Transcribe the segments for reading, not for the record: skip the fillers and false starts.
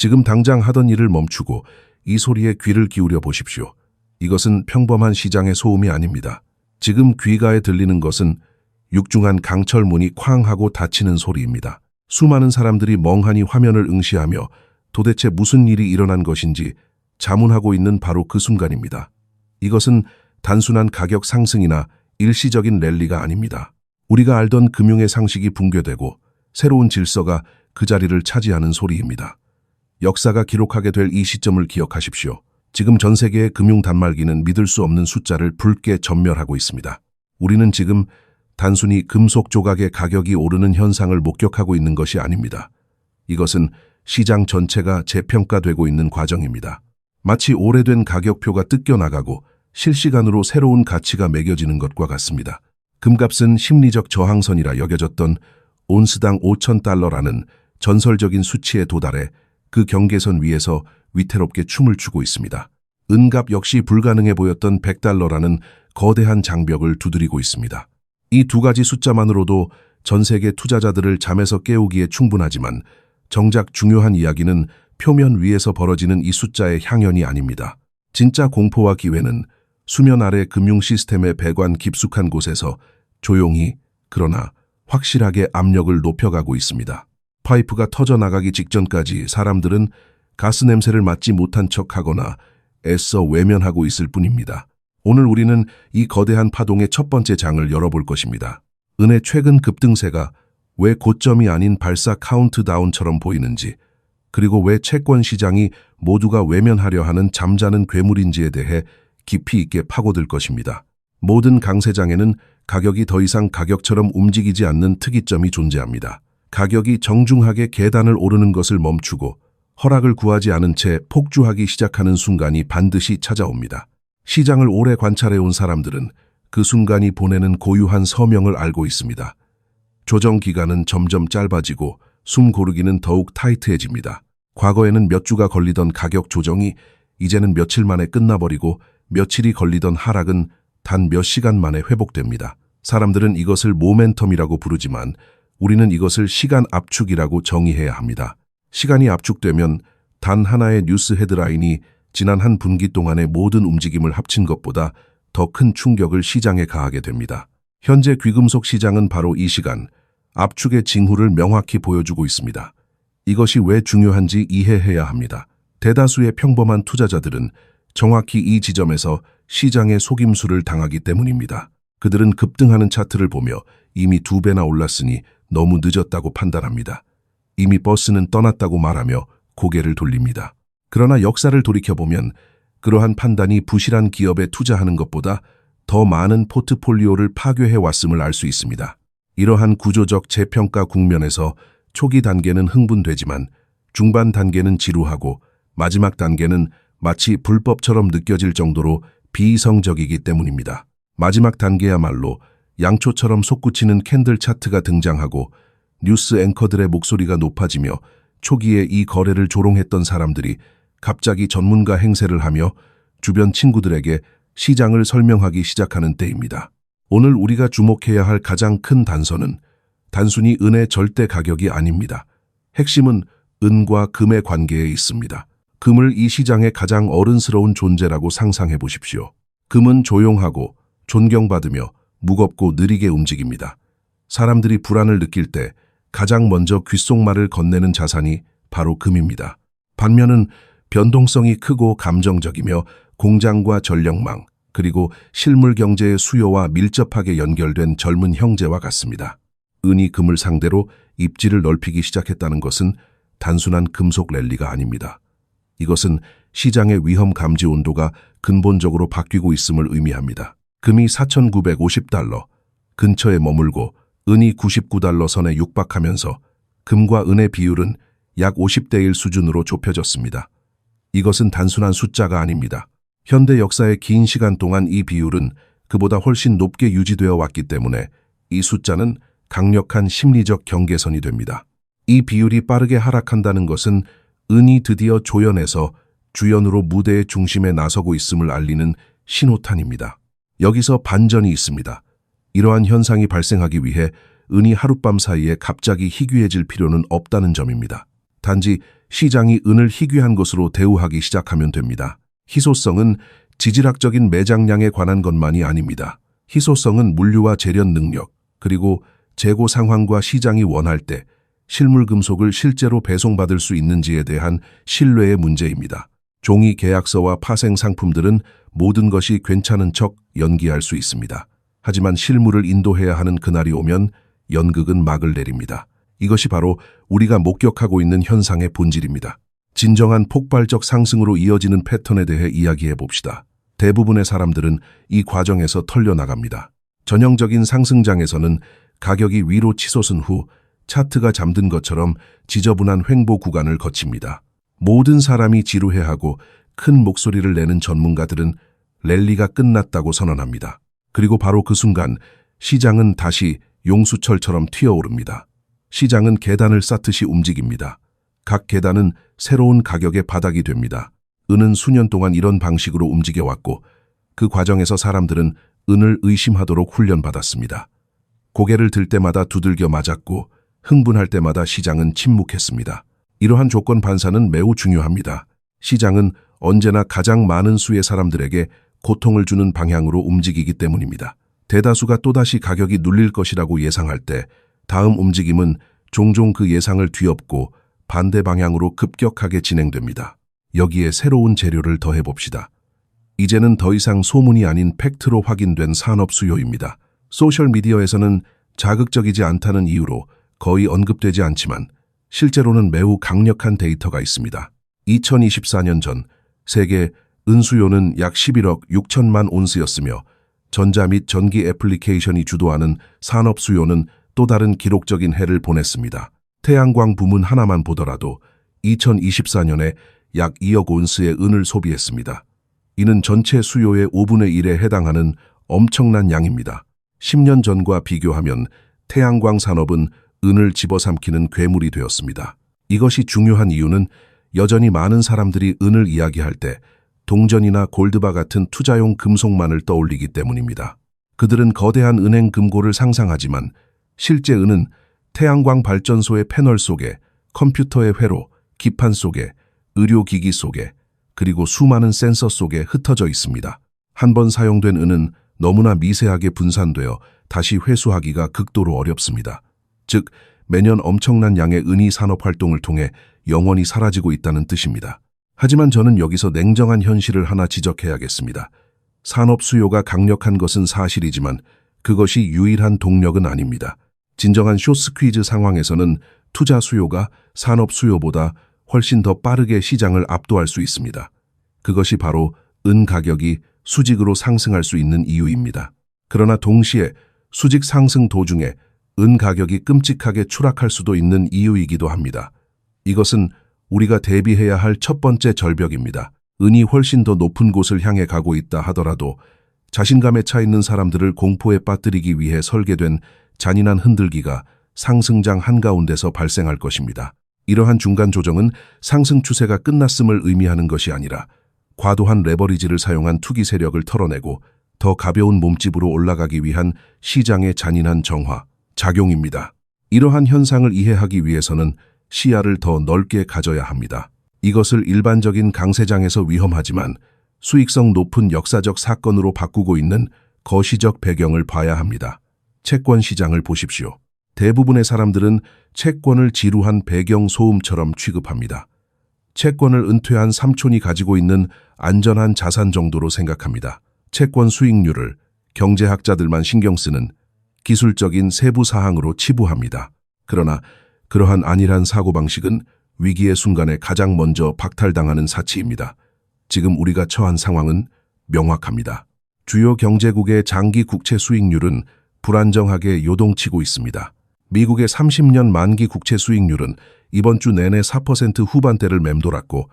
지금 당장 하던 일을 멈추고 이 소리에 귀를 기울여 보십시오. 이것은 평범한 시장의 소음이 아닙니다. 지금 귀가에 들리는 것은 육중한 강철 문이 쾅 하고 닫히는 소리입니다. 수많은 사람들이 멍하니 화면을 응시하며 도대체 무슨 일이 일어난 것인지 자문하고 있는 바로 그 순간입니다. 이것은 단순한 가격 상승이나 일시적인 랠리가 아닙니다. 우리가 알던 금융의 상식이 붕괴되고 새로운 질서가 그 자리를 차지하는 소리입니다. 역사가 기록하게 될 이 시점을 기억하십시오. 지금 전 세계의 금융 단말기는 믿을 수 없는 숫자를 붉게 전멸하고 있습니다. 우리는 지금 단순히 금속 조각의 가격이 오르는 현상을 목격하고 있는 것이 아닙니다. 이것은 시장 전체가 재평가되고 있는 과정입니다. 마치 오래된 가격표가 뜯겨나가고 실시간으로 새로운 가치가 매겨지는 것과 같습니다. 금값은 심리적 저항선이라 여겨졌던 온스당 5,000달러라는 전설적인 수치에 도달해 그 경계선 위에서 위태롭게 춤을 추고 있습니다. 은값 역시 불가능해 보였던 100달러라는 거대한 장벽을 두드리고 있습니다. 이 두 가지 숫자만으로도 전 세계 투자자들을 잠에서 깨우기에 충분하지만 정작 중요한 이야기는 표면 위에서 벌어지는 이 숫자의 향연이 아닙니다. 진짜 공포와 기회는 수면 아래 금융 시스템의 배관 깊숙한 곳에서 조용히 그러나 확실하게 압력을 높여가고 있습니다. 파이프가 터져나가기 직전까지 사람들은 가스 냄새를 맡지 못한 척하거나 애써 외면하고 있을 뿐입니다. 오늘 우리는 이 거대한 파동의 첫 번째 장을 열어볼 것입니다. 은의 최근 급등세가 왜 고점이 아닌 발사 카운트다운처럼 보이는지, 그리고 왜 채권 시장이 모두가 외면하려 하는 잠자는 괴물인지에 대해 깊이 있게 파고들 것입니다. 모든 강세장에는 가격이 더 이상 가격처럼 움직이지 않는 특이점이 존재합니다. 가격이 정중하게 계단을 오르는 것을 멈추고 허락을 구하지 않은 채 폭주하기 시작하는 순간이 반드시 찾아옵니다. 시장을 오래 관찰해온 사람들은 그 순간이 보내는 고유한 서명을 알고 있습니다. 조정 기간은 점점 짧아지고 숨 고르기는 더욱 타이트해집니다. 과거에는 몇 주가 걸리던 가격 조정이 이제는 며칠 만에 끝나버리고 며칠이 걸리던 하락은 단 몇 시간 만에 회복됩니다. 사람들은 이것을 모멘텀이라고 부르지만 우리는 이것을 시간 압축이라고 정의해야 합니다. 시간이 압축되면 단 하나의 뉴스 헤드라인이 지난 한 분기 동안의 모든 움직임을 합친 것보다 더 큰 충격을 시장에 가하게 됩니다. 현재 귀금속 시장은 바로 이 시간, 압축의 징후를 명확히 보여주고 있습니다. 이것이 왜 중요한지 이해해야 합니다. 대다수의 평범한 투자자들은 정확히 이 지점에서 시장의 속임수를 당하기 때문입니다. 그들은 급등하는 차트를 보며 이미 2배나 올랐으니 너무 늦었다고 판단합니다. 이미 버스는 떠났다고 말하며 고개를 돌립니다. 그러나 역사를 돌이켜보면 그러한 판단이 부실한 기업에 투자하는 것보다 더 많은 포트폴리오를 파괴해왔음을 알 수 있습니다. 이러한 구조적 재평가 국면에서 초기 단계는 흥분되지만 중반 단계는 지루하고 마지막 단계는 마치 불법처럼 느껴질 정도로 비이성적이기 때문입니다. 마지막 단계야말로 양초처럼 솟구치는 캔들 차트가 등장하고 뉴스 앵커들의 목소리가 높아지며 초기에 이 거래를 조롱했던 사람들이 갑자기 전문가 행세를 하며 주변 친구들에게 시장을 설명하기 시작하는 때입니다. 오늘 우리가 주목해야 할 가장 큰 단서는 단순히 은의 절대 가격이 아닙니다. 핵심은 은과 금의 관계에 있습니다. 금을 이 시장의 가장 어른스러운 존재라고 상상해 보십시오. 금은 조용하고 존경받으며 무겁고 느리게 움직입니다. 사람들이 불안을 느낄 때 가장 먼저 귓속말을 건네는 자산이 바로 금입니다. 반면은 변동성이 크고 감정적이며 공장과 전력망, 그리고 실물 경제의 수요와 밀접하게 연결된 젊은 형제와 같습니다. 은이 금을 상대로 입지를 넓히기 시작했다는 것은 단순한 금속 랠리가 아닙니다. 이것은 시장의 위험 감지 온도가 근본적으로 바뀌고 있음을 의미합니다. 금이 4,950달러 근처에 머물고 은이 99달러 선에 육박하면서 금과 은의 비율은 약 50대 1 수준으로 좁혀졌습니다. 이것은 단순한 숫자가 아닙니다. 현대 역사의 긴 시간 동안 이 비율은 그보다 훨씬 높게 유지되어 왔기 때문에 이 숫자는 강력한 심리적 경계선이 됩니다. 이 비율이 빠르게 하락한다는 것은 은이 드디어 조연에서 주연으로 무대의 중심에 나서고 있음을 알리는 신호탄입니다. 여기서 반전이 있습니다. 이러한 현상이 발생하기 위해 은이 하룻밤 사이에 갑자기 희귀해질 필요는 없다는 점입니다. 단지 시장이 은을 희귀한 것으로 대우하기 시작하면 됩니다. 희소성은 지질학적인 매장량에 관한 것만이 아닙니다. 희소성은 물류와 재련 능력, 그리고 재고 상황과 시장이 원할 때 실물 금속을 실제로 배송받을 수 있는지에 대한 신뢰의 문제입니다. 종이 계약서와 파생 상품들은 모든 것이 괜찮은 척 연기할 수 있습니다. 하지만 실물을 인도해야 하는 그날이 오면 연극은 막을 내립니다. 이것이 바로 우리가 목격하고 있는 현상의 본질입니다. 진정한 폭발적 상승으로 이어지는 패턴에 대해 이야기해 봅시다. 대부분의 사람들은 이 과정에서 털려나갑니다. 전형적인 상승장에서는 가격이 위로 치솟은 후 차트가 잠든 것처럼 지저분한 횡보 구간을 거칩니다. 모든 사람이 지루해하고 큰 목소리를 내는 전문가들은 랠리가 끝났다고 선언합니다. 그리고 바로 그 순간 시장은 다시 용수철처럼 튀어오릅니다. 시장은 계단을 쌓듯이 움직입니다. 각 계단은 새로운 가격의 바닥이 됩니다. 은은 수년 동안 이런 방식으로 움직여왔고 그 과정에서 사람들은 은을 의심하도록 훈련받았습니다. 고개를 들 때마다 두들겨 맞았고 흥분할 때마다 시장은 침묵했습니다. 이러한 조건 반사는 매우 중요합니다. 시장은 언제나 가장 많은 수의 사람들에게 고통을 주는 방향으로 움직이기 때문입니다. 대다수가 또다시 가격이 눌릴 것이라고 예상할 때 다음 움직임은 종종 그 예상을 뒤엎고 반대 방향으로 급격하게 진행됩니다. 여기에 새로운 재료를 더해봅시다. 이제는 더 이상 소문이 아닌 팩트로 확인된 산업 수요입니다. 소셜미디어에서는 자극적이지 않다는 이유로 거의 언급되지 않지만 실제로는 매우 강력한 데이터가 있습니다. 2024년 전 세계 은 수요는 약 11억 6천만 온스였으며 전자 및 전기 애플리케이션이 주도하는 산업 수요는 또 다른 기록적인 해를 보냈습니다. 태양광 부문 하나만 보더라도 2024년에 약 2억 온스의 은을 소비했습니다. 이는 전체 수요의 5분의 1에 해당하는 엄청난 양입니다. 10년 전과 비교하면 태양광 산업은 은을 집어삼키는 괴물이 되었습니다. 이것이 중요한 이유는 여전히 많은 사람들이 은을 이야기할 때 동전이나 골드바 같은 투자용 금속만을 떠올리기 때문입니다. 그들은 거대한 은행 금고를 상상하지만 실제 은은 태양광 발전소의 패널 속에, 컴퓨터의 회로, 기판 속에, 의료기기 속에, 그리고 수많은 센서 속에 흩어져 있습니다. 한 번 사용된 은은 너무나 미세하게 분산되어 다시 회수하기가 극도로 어렵습니다. 즉, 매년 엄청난 양의 은이 산업 활동을 통해 영원히 사라지고 있다는 뜻입니다. 하지만 저는 여기서 냉정한 현실을 하나 지적해야겠습니다. 산업 수요가 강력한 것은 사실이지만 그것이 유일한 동력은 아닙니다. 진정한 숏스퀴즈 상황에서는 투자 수요가 산업 수요보다 훨씬 더 빠르게 시장을 압도할 수 있습니다. 그것이 바로 은 가격이 수직으로 상승할 수 있는 이유입니다. 그러나 동시에 수직 상승 도중에 은 가격이 끔찍하게 추락할 수도 있는 이유이기도 합니다. 이것은 우리가 대비해야 할 첫 번째 절벽입니다. 은이 훨씬 더 높은 곳을 향해 가고 있다 하더라도 자신감에 차 있는 사람들을 공포에 빠뜨리기 위해 설계된 잔인한 흔들기가 상승장 한가운데서 발생할 것입니다. 이러한 중간 조정은 상승 추세가 끝났음을 의미하는 것이 아니라 과도한 레버리지를 사용한 투기 세력을 털어내고 더 가벼운 몸집으로 올라가기 위한 시장의 잔인한 정화, 작용입니다. 이러한 현상을 이해하기 위해서는 시야를 더 넓게 가져야 합니다. 이것을 일반적인 강세장에서 위험하지만 수익성 높은 역사적 사건으로 바꾸고 있는 거시적 배경을 봐야 합니다. 채권 시장을 보십시오. 대부분의 사람들은 채권을 지루한 배경 소음처럼 취급합니다. 채권을 은퇴한 삼촌이 가지고 있는 안전한 자산 정도로 생각합니다. 채권 수익률을 경제학자들만 신경 쓰는 기술적인 세부 사항으로 치부합니다. 그러나 그러한 안일한 사고방식은 위기의 순간에 가장 먼저 박탈당하는 사치입니다. 지금 우리가 처한 상황은 명확합니다. 주요 경제국의 장기 국채 수익률은 불안정하게 요동치고 있습니다. 미국의 30년 만기 국채 수익률은 이번 주 내내 4% 후반대를 맴돌았고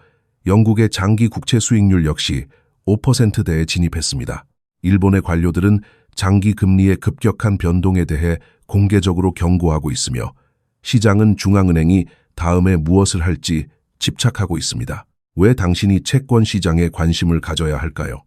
영국의 장기 국채 수익률 역시 5%대에 진입했습니다. 일본의 관료들은 장기 금리의 급격한 변동에 대해 공개적으로 경고하고 있으며 시장은 중앙은행이 다음에 무엇을 할지 집착하고 있습니다. 왜 당신이 채권 시장에 관심을 가져야 할까요?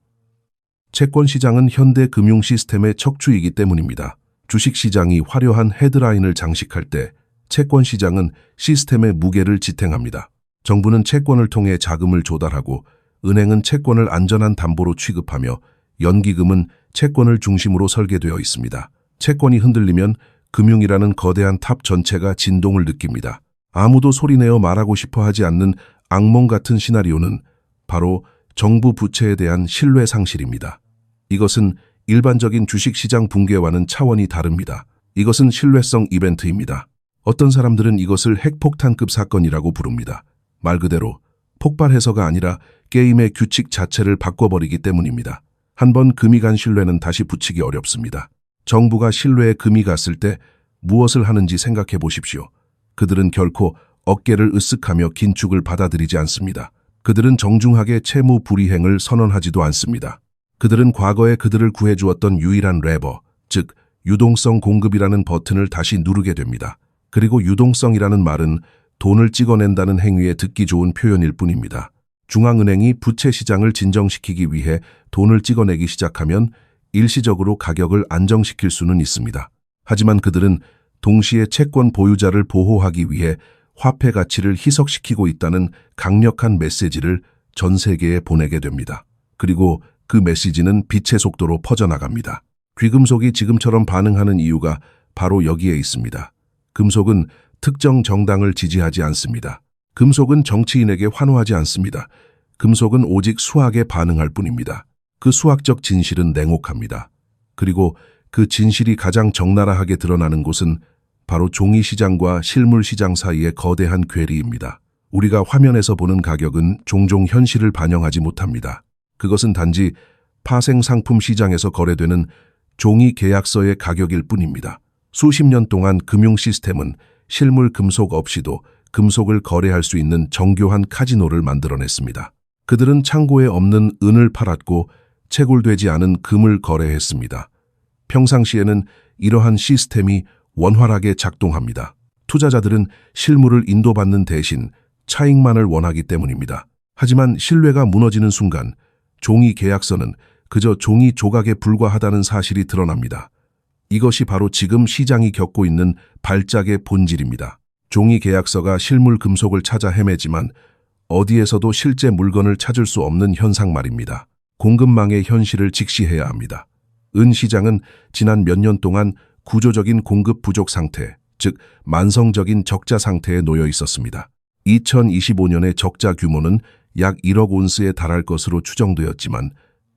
채권 시장은 현대 금융 시스템의 척추이기 때문입니다. 주식 시장이 화려한 헤드라인을 장식할 때 채권 시장은 시스템의 무게를 지탱합니다. 정부는 채권을 통해 자금을 조달하고 은행은 채권을 안전한 담보로 취급하며 연기금은 채권을 중심으로 설계되어 있습니다. 채권이 흔들리면 금융이라는 거대한 탑 전체가 진동을 느낍니다. 아무도 소리내어 말하고 싶어 하지 않는 악몽 같은 시나리오는 바로 정부 부채에 대한 신뢰 상실입니다. 이것은 일반적인 주식시장 붕괴와는 차원이 다릅니다. 이것은 신뢰성 이벤트입니다. 어떤 사람들은 이것을 핵폭탄급 사건이라고 부릅니다. 말 그대로 폭발해서가 아니라 게임의 규칙 자체를 바꿔버리기 때문입니다. 한번 금이 간 신뢰는 다시 붙이기 어렵습니다. 정부가 신뢰에 금이 갔을 때 무엇을 하는지 생각해 보십시오. 그들은 결코 어깨를 으쓱하며 긴축을 받아들이지 않습니다. 그들은 정중하게 채무 불이행을 선언하지도 않습니다. 그들은 과거에 그들을 구해주었던 유일한 레버, 즉 유동성 공급이라는 버튼을 다시 누르게 됩니다. 그리고 유동성이라는 말은 돈을 찍어낸다는 행위에 듣기 좋은 표현일 뿐입니다. 중앙은행이 부채 시장을 진정시키기 위해 돈을 찍어내기 시작하면 일시적으로 가격을 안정시킬 수는 있습니다. 하지만 그들은 동시에 채권 보유자를 보호하기 위해 화폐 가치를 희석시키고 있다는 강력한 메시지를 전 세계에 보내게 됩니다. 그리고 그 메시지는 빛의 속도로 퍼져나갑니다. 귀금속이 지금처럼 반응하는 이유가 바로 여기에 있습니다. 금속은 특정 정당을 지지하지 않습니다. 금속은 정치인에게 환호하지 않습니다. 금속은 오직 수학에 반응할 뿐입니다. 그 수학적 진실은 냉혹합니다. 그리고 그 진실이 가장 적나라하게 드러나는 곳은 바로 종이시장과 실물시장 사이의 거대한 괴리입니다. 우리가 화면에서 보는 가격은 종종 현실을 반영하지 못합니다. 그것은 단지 파생상품 시장에서 거래되는 종이 계약서의 가격일 뿐입니다. 수십 년 동안 금융 시스템은 실물 금속 없이도 금속을 거래할 수 있는 정교한 카지노를 만들어냈습니다. 그들은 창고에 없는 은을 팔았고 채굴되지 않은 금을 거래했습니다. 평상시에는 이러한 시스템이 원활하게 작동합니다. 투자자들은 실물을 인도받는 대신 차익만을 원하기 때문입니다. 하지만 신뢰가 무너지는 순간 종이 계약서는 그저 종이 조각에 불과하다는 사실이 드러납니다. 이것이 바로 지금 시장이 겪고 있는 발작의 본질입니다. 종이 계약서가 실물 금속을 찾아 헤매지만 어디에서도 실제 물건을 찾을 수 없는 현상 말입니다. 공급망의 현실을 직시해야 합니다. 은 시장은 지난 몇 년 동안 구조적인 공급 부족 상태, 즉 만성적인 적자 상태에 놓여 있었습니다. 2025년의 적자 규모는 약 1억 온스에 달할 것으로 추정되었지만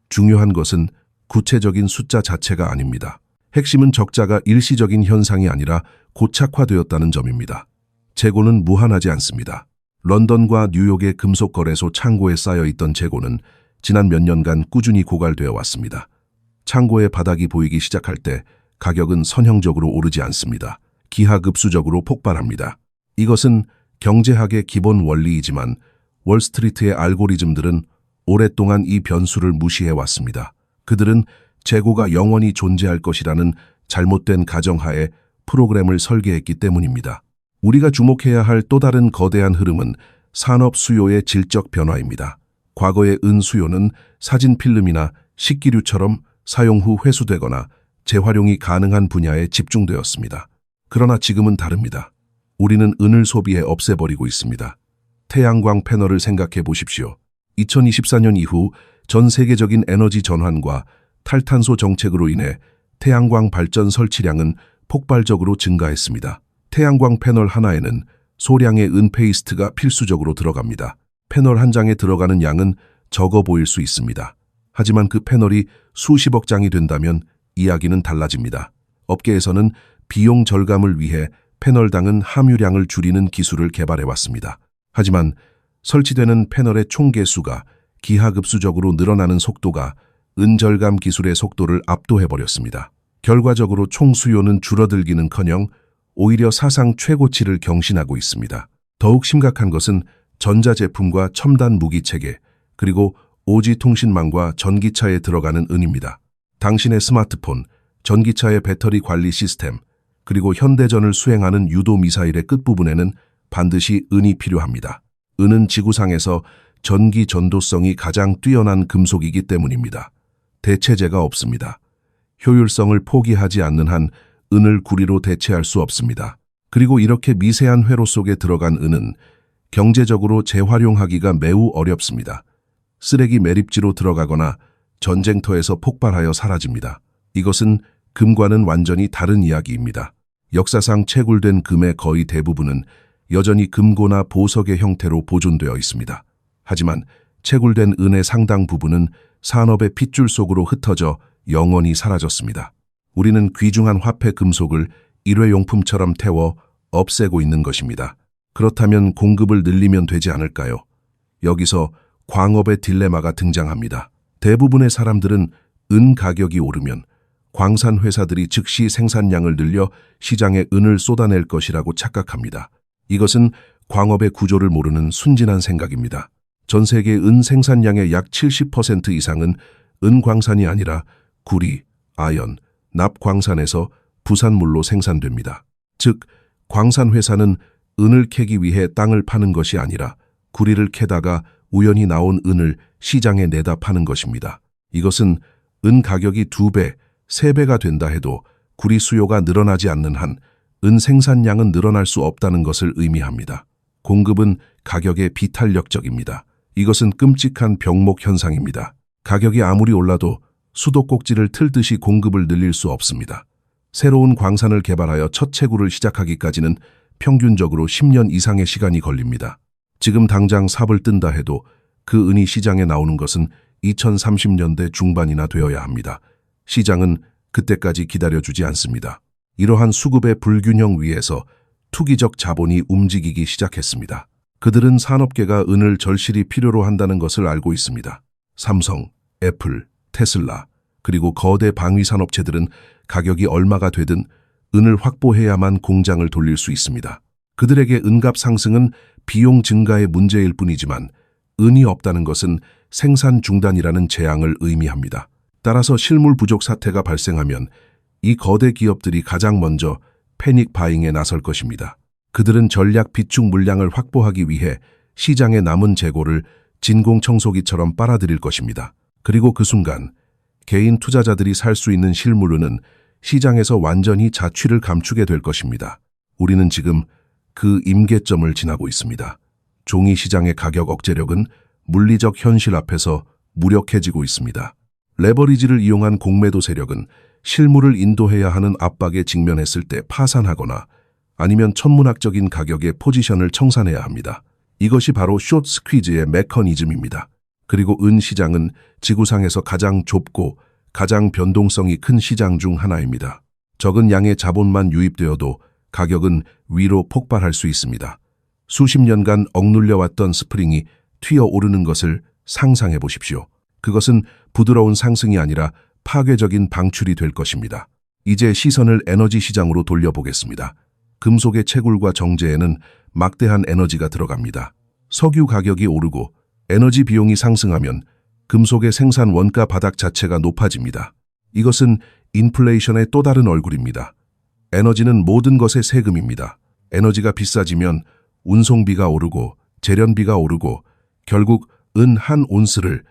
중요한 것은 구체적인 숫자 자체가 아닙니다. 핵심은 적자가 일시적인 현상이 아니라 고착화되었다는 점입니다. 재고는 무한하지 않습니다. 런던과 뉴욕의 금속거래소 창고에 쌓여있던 재고는 지난 몇 년간 꾸준히 고갈되어 왔습니다. 창고의 바닥이 보이기 시작할 때 가격은 선형적으로 오르지 않습니다. 기하급수적으로 폭발합니다. 이것은 경제학의 기본 원리이지만 월스트리트의 알고리즘들은 오랫동안 이 변수를 무시해왔습니다. 그들은 재고가 영원히 존재할 것이라는 잘못된 가정하에 프로그램을 설계했기 때문입니다. 우리가 주목해야 할 또 다른 거대한 흐름은 산업 수요의 질적 변화입니다. 과거의 은 수요는 사진 필름이나 식기류처럼 사용 후 회수되거나 재활용이 가능한 분야에 집중되었습니다. 그러나 지금은 다릅니다. 우리는 은을 소비해 없애버리고 있습니다. 태양광 패널을 생각해 보십시오. 2024년 이후 전 세계적인 에너지 전환과 탈탄소 정책으로 인해 태양광 발전 설치량은 폭발적으로 증가했습니다. 태양광 패널 하나에는 소량의 은 페이스트가 필수적으로 들어갑니다. 패널 한 장에 들어가는 양은 적어 보일 수 있습니다. 하지만 그 패널이 수십억 장이 된다면 이야기는 달라집니다. 업계에서는 비용 절감을 위해 패널당은 함유량을 줄이는 기술을 개발해왔습니다. 하지만 설치되는 패널의 총 개수가 기하급수적으로 늘어나는 속도가 은절감 기술의 속도를 압도해버렸습니다. 결과적으로 총 수요는 줄어들기는커녕 오히려 사상 최고치를 경신하고 있습니다. 더욱 심각한 것은 전자제품과 첨단 무기체계, 그리고 오지통신망과 전기차에 들어가는 은입니다. 당신의 스마트폰, 전기차의 배터리 관리 시스템, 그리고 현대전을 수행하는 유도미사일의 끝부분에는 반드시 은이 필요합니다. 은은 지구상에서 전기 전도성이 가장 뛰어난 금속이기 때문입니다. 대체제가 없습니다. 효율성을 포기하지 않는 한 은을 구리로 대체할 수 없습니다. 그리고 이렇게 미세한 회로 속에 들어간 은은 경제적으로 재활용하기가 매우 어렵습니다. 쓰레기 매립지로 들어가거나 전쟁터에서 폭발하여 사라집니다. 이것은 금과는 완전히 다른 이야기입니다. 역사상 채굴된 금의 거의 대부분은 여전히 금고나 보석의 형태로 보존되어 있습니다. 하지만 채굴된 은의 상당 부분은 산업의 핏줄 속으로 흩어져 영원히 사라졌습니다. 우리는 귀중한 화폐 금속을 일회용품처럼 태워 없애고 있는 것입니다. 그렇다면 공급을 늘리면 되지 않을까요? 여기서 광업의 딜레마가 등장합니다. 대부분의 사람들은 은 가격이 오르면 광산 회사들이 즉시 생산량을 늘려 시장에 은을 쏟아낼 것이라고 착각합니다. 이것은 광업의 구조를 모르는 순진한 생각입니다. 전 세계 은 생산량의 약 70% 이상은 은 광산이 아니라 구리, 아연, 납 광산에서 부산물로 생산됩니다. 즉, 광산 회사는 은을 캐기 위해 땅을 파는 것이 아니라 구리를 캐다가 우연히 나온 은을 시장에 내다 파는 것입니다. 이것은 은 가격이 2배, 3배가 된다 해도 구리 수요가 늘어나지 않는 한 은 생산량은 늘어날 수 없다는 것을 의미합니다. 공급은 가격의 비탄력적입니다. 이것은 끔찍한 병목 현상입니다. 가격이 아무리 올라도 수도꼭지를 틀듯이 공급을 늘릴 수 없습니다. 새로운 광산을 개발하여 첫 채굴을 시작하기까지는 평균적으로 10년 이상의 시간이 걸립니다. 지금 당장 삽을 뜬다 해도 그 은이 시장에 나오는 것은 2030년대 중반이나 되어야 합니다. 시장은 그때까지 기다려주지 않습니다. 이러한 수급의 불균형 위에서 투기적 자본이 움직이기 시작했습니다. 그들은 산업계가 은을 절실히 필요로 한다는 것을 알고 있습니다. 삼성, 애플, 테슬라, 그리고 거대 방위산업체들은 가격이 얼마가 되든 은을 확보해야만 공장을 돌릴 수 있습니다. 그들에게 은값 상승은 비용 증가의 문제일 뿐이지만 은이 없다는 것은 생산 중단이라는 재앙을 의미합니다. 따라서 실물 부족 사태가 발생하면 이 거대 기업들이 가장 먼저 패닉 바잉에 나설 것입니다. 그들은 전략 비축 물량을 확보하기 위해 시장에 남은 재고를 진공청소기처럼 빨아들일 것입니다. 그리고 그 순간 개인 투자자들이 살 수 있는 실물은은 시장에서 완전히 자취를 감추게 될 것입니다. 우리는 지금 그 임계점을 지나고 있습니다. 종이 시장의 가격 억제력은 물리적 현실 앞에서 무력해지고 있습니다. 레버리지를 이용한 공매도 세력은 실물을 인도해야 하는 압박에 직면했을 때 파산하거나 아니면 천문학적인 가격의 포지션을 청산해야 합니다. 이것이 바로 숏 스퀴즈의 메커니즘입니다. 그리고 은 시장은 지구상에서 가장 좁고 가장 변동성이 큰 시장 중 하나입니다. 적은 양의 자본만 유입되어도 가격은 위로 폭발할 수 있습니다. 수십 년간 억눌려왔던 스프링이 튀어오르는 것을 상상해 보십시오. 그것은 부드러운 상승이 아니라 파괴적인 방출이 될 것입니다. 이제 시선을 에너지 시장으로 돌려보겠습니다. 금속의 채굴과 정제에는 막대한 에너지가 들어갑니다. 석유 가격이 오르고 에너지 비용이 상승하면 금속의 생산 원가 바닥 자체가 높아집니다. 이것은 인플레이션의 또 다른 얼굴입니다. 에너지는 모든 것의 세금입니다. 에너지가 비싸지면 운송비가 오르고 재련비가 오르고 결국 은 한 온스를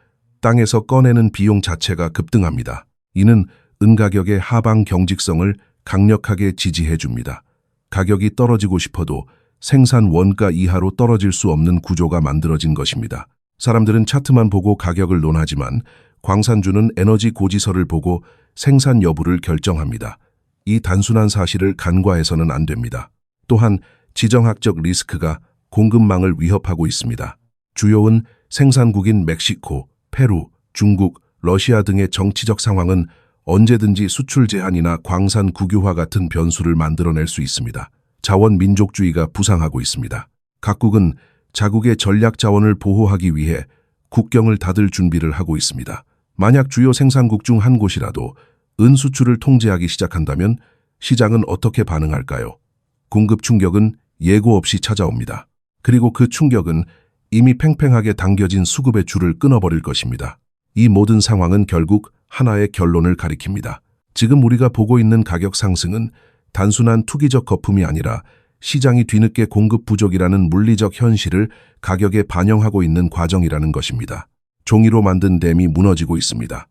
땅에서 꺼내는 비용 자체가 급등합니다. 이는 은 가격의 하방 경직성을 강력하게 지지해 줍니다. 가격이 떨어지고 싶어도 생산 원가 이하로 떨어질 수 없는 구조가 만들어진 것입니다. 사람들은 차트만 보고 가격을 논하지만 광산주는 에너지 고지서를 보고 생산 여부를 결정합니다. 이 단순한 사실을 간과해서는 안 됩니다. 또한 지정학적 리스크가 공급망을 위협하고 있습니다. 주요은 생산국인 멕시코, 페루, 중국, 러시아 등의 정치적 상황은 언제든지 수출 제한이나 광산 국유화 같은 변수를 만들어낼 수 있습니다. 자원 민족주의가 부상하고 있습니다. 각국은 자국의 전략 자원을 보호하기 위해 국경을 닫을 준비를 하고 있습니다. 만약 주요 생산국 중 한 곳이라도 은 수출을 통제하기 시작한다면 시장은 어떻게 반응할까요? 공급 충격은 예고 없이 찾아옵니다. 그리고 그 충격은 이미 팽팽하게 당겨진 수급의 줄을 끊어버릴 것입니다. 이 모든 상황은 결국 하나의 결론을 가리킵니다. 지금 우리가 보고 있는 가격 상승은 단순한 투기적 거품이 아니라 시장이 뒤늦게 공급 부족이라는 물리적 현실을 가격에 반영하고 있는 과정이라는 것입니다. 종이로 만든 댐이 무너지고 있습니다.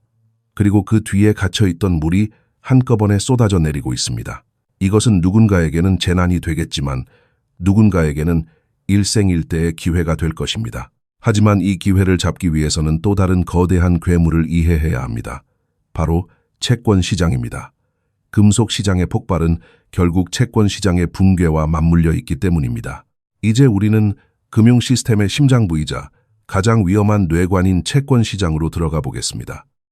그리고 그 뒤에 갇혀있던 물이 한꺼번에 쏟아져 내리고 있습니다. 이것은 누군가에게는 재난이 되겠지만 누군가에게는 일생일대의 기회가 될 것입니다. 하지만 이 기회를 잡기 위해서는 또 다른 거대한 괴물을 이해해야 합니다. 바로 채권 시장입니다. 금속 시장의 폭발은 결국 채권 시장의 붕괴와 맞물려 있기 때문입니다. 이제 우리는 금융 시스템의 심장부이자 가장 위험한 뇌관인 채권 시장으로 들어가 보겠습니다.